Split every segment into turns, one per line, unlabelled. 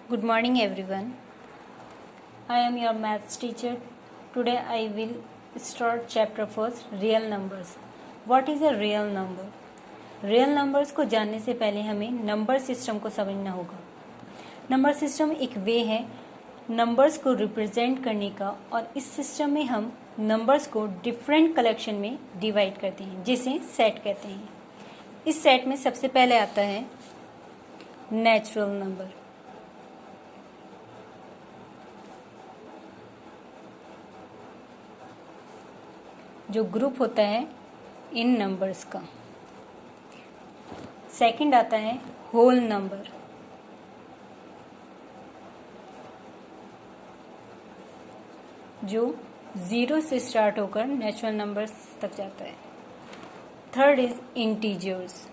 Good morning everyone. I am your maths teacher. Today I will start chapter first, real numbers. What is a real number? Real numbers को जानने से पहले हमें number system को समझना होगा. Number system एक वे है नंबर्स को रिप्रेजेंट करने का और इस सिस्टम में हम नंबर्स को डिफरेंट कलेक्शन में डिवाइड करते हैं जिसे सेट कहते हैं. इस सेट में सबसे पहले आता है नेचुरल नंबर. जो ग्रुप होता है इन नंबर्स का. सेकंड आता है होल नंबर. जो 0 से स्टार्ट होकर नेचुरल नंबर्स तक जाता है. Third is integers.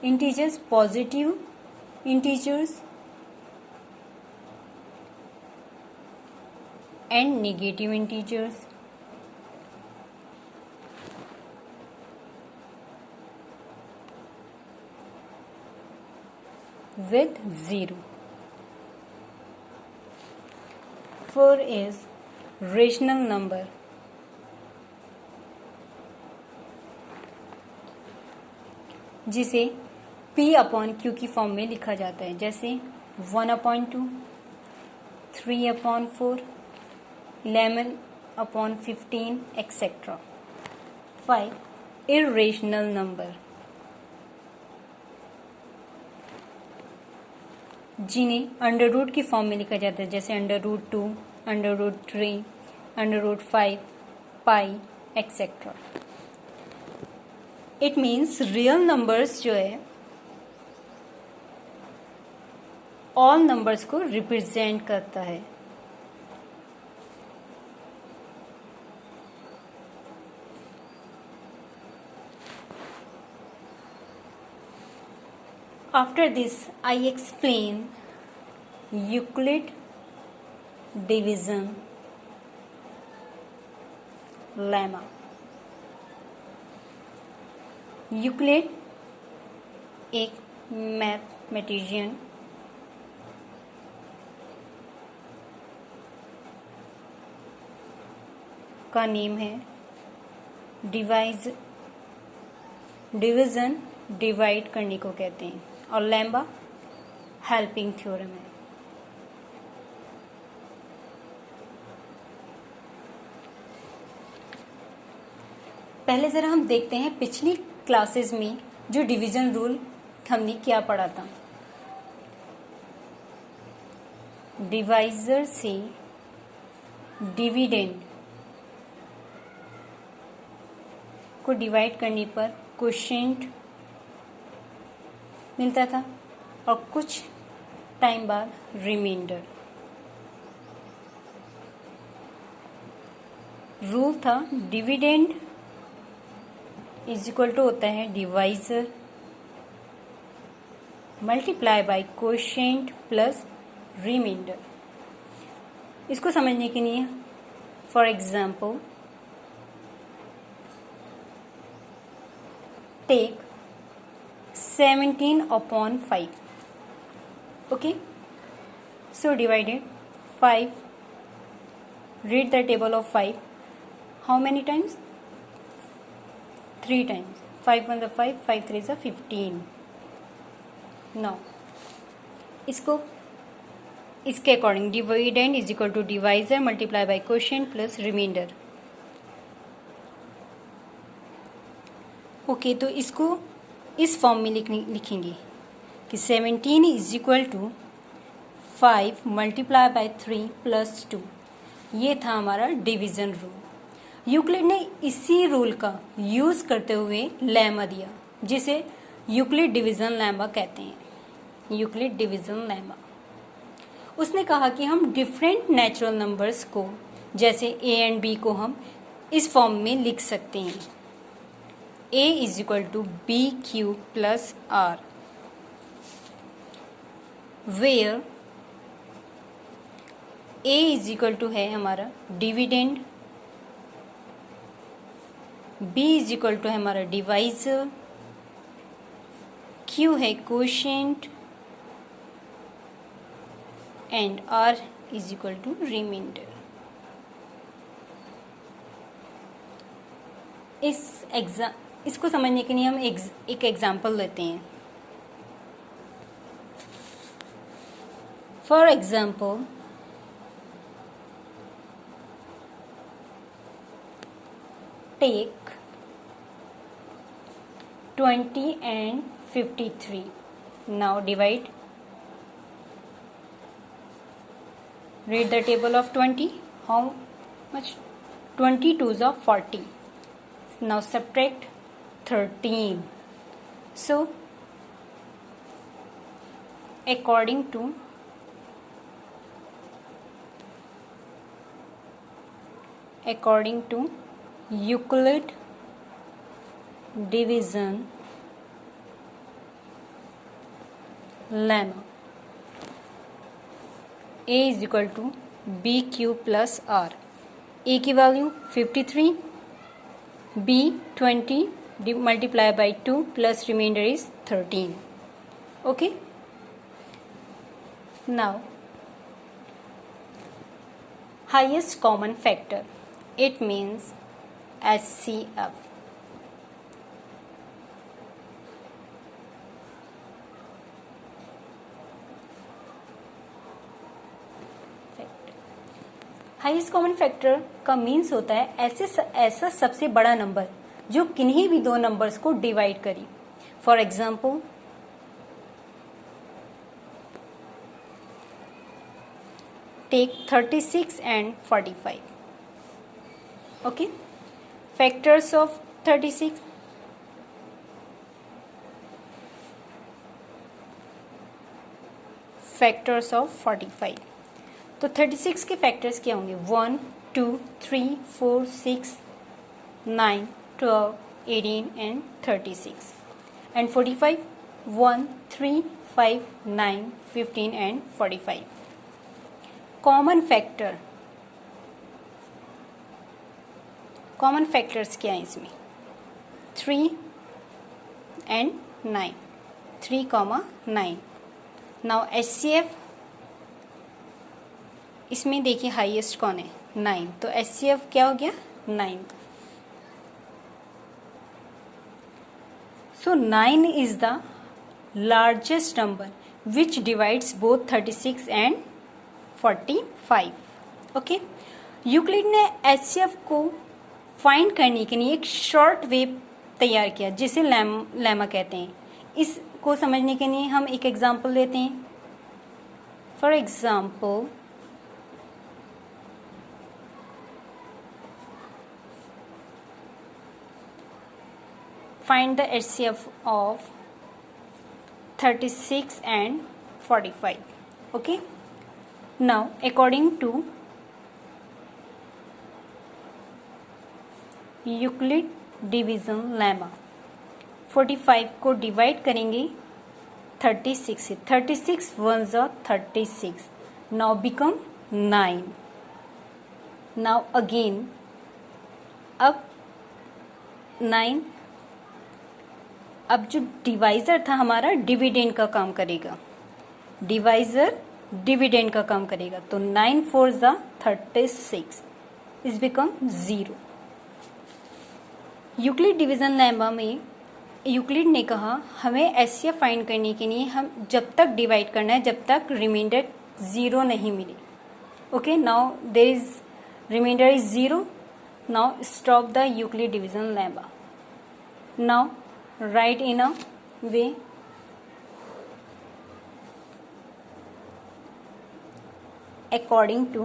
Integers positive integers and negative integers. With 0. 4 is rational number. जिसे P अपॉन Q की फॉर्म में लिखा जाता है जैसे 1/2, 3/4, 11/15 etc. 5 irrational number जिन्हें अंडर रूट की फॉर्म में लिखा जाता है जैसे √2, √3, √5, पाई etc. It means real numbers जो है ऑल नंबर्स को रिप्रेजेंट करता है. After this, I explain Euclid division lemma. Euclid एक मैथमेटिशियन का नेम है. डिवीजन डिवाइड करने को कहते हैं और लैम्बा हेल्पिंग थ्योरम है. पहले जरा हम देखते हैं पिछली क्लासेस में जो डिवीजन रूल हमने क्या पढ़ा था. डिवाइजर से डिविडेंड को डिवाइड करने पर क्वोशिएंट मिलता था और कुछ टाइम बाद रिमाइंडर. रूल था डिविडेंड इज इक्वल टू होता है divisor multiply by quotient plus remainder. इसको समझने के लिए for example take 17/5. Okay, so divided 5. Read the table of 5. How many times? 3 times. 5 1 5, 5 3 15. Now इसको इसके according dividend is equal to divisor multiply by quotient plus remainder. Okay, तो इसको इस form में लिखेंगे कि 17 is equal to 5 multiply by 3 plus 2. ये था हमारा डिवीजन रूल. यूक्लिड ने इसी रूल का यूज करते हुए लैम्मा दिया जिसे यूक्लिड डिवीजन लैम्मा कहते हैं. Euclid division lemma. उसने कहा कि हम डिफरेंट नेचुरल नंबर्स को जैसे a एंड b को हम इस फॉर्म में लिख सकते हैं. a is equal to B Q plus R where a is equal to है हमारा डिविडेंड b इज इक्वल टू है हमारा डिवाइजर, q है quotient and r is equal to remainder. इसको समझने के लिए हम एक एग्जाम्पल लेते हैं। For example, take 20 and 53. Now divide. Read the table of 20. How much? 22s are 40. Now subtract 13. So according to Euclid division lemma, a is equal to bq plus r. a की value 53, b 20 multiply by 2 plus remainder is 13. Okay, now highest common factor, it means HCF. Highest common factor का means होता है ऐसा सबसे बड़ा number जो किन्हीं भी दो नंबर्स को डिवाइड करे। For example, take 36 and 45. Okay, factors of 36, factors of 45. तो 36 के फैक्टर्स क्या होंगे? 1, 2, 3, 4, 6, 9, 12, 18 and 36. And 45, 1, 3, 5, 9, 15 and 45. Common factors क्या है इसमें? 3 and 9, 3, 9. नाउ HCF, इसमें देखिए हाईएस्ट कौन है? 9, तो HCF क्या हो गया? 9. सो 9 is the largest number which divides both 36 and 45. Okay, Euclid ने HCF को फाइंड करने के लिए एक शॉर्ट वे तैयार किया जिसे लेमा कहते हैं। इसको समझने के लिए हम एक एग्जांपल लेते हैं। For example, find the HCF of 36 and 45. Okay, now according to Euclid division lemma, 45 को डिवाइड करेंगे 36 से। 36 1s are 36. now become 9. now again, अब 9, अब जो डिवाइजर था हमारा डिविडेंड का काम करेगा। डिवाइजर डिविडेंड का काम करेगा, तो 9 4s are 36 is become 0। Euclid division lemma में यूक्लिड ने कहा हमें HCF फाइंड करने के लिए हम जब तक डिवाइड करना है जब तक रिमाइंडर 0 नहीं मिले। Okay, now there is remainder is 0. Now stop the Euclid division lemma. नाउ write in a way according to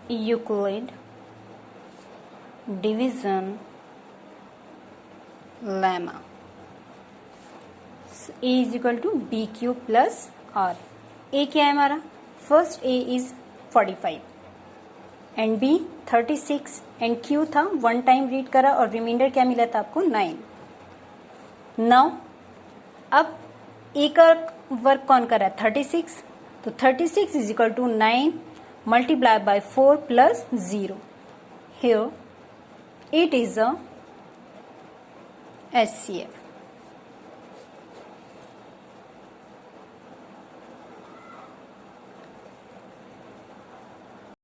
Euclid division lemma, A is equal to BQ plus R. A क्या है हमारा? First A is 45 and B 36 and Q था, one time read करा और reminder क्या मिला था आपको? 9. नाउ अब A का वर्क कौन कर रहा है? 36, तो 36 is equal to 9 multiply by 4 plus 0. Here it is a HCF.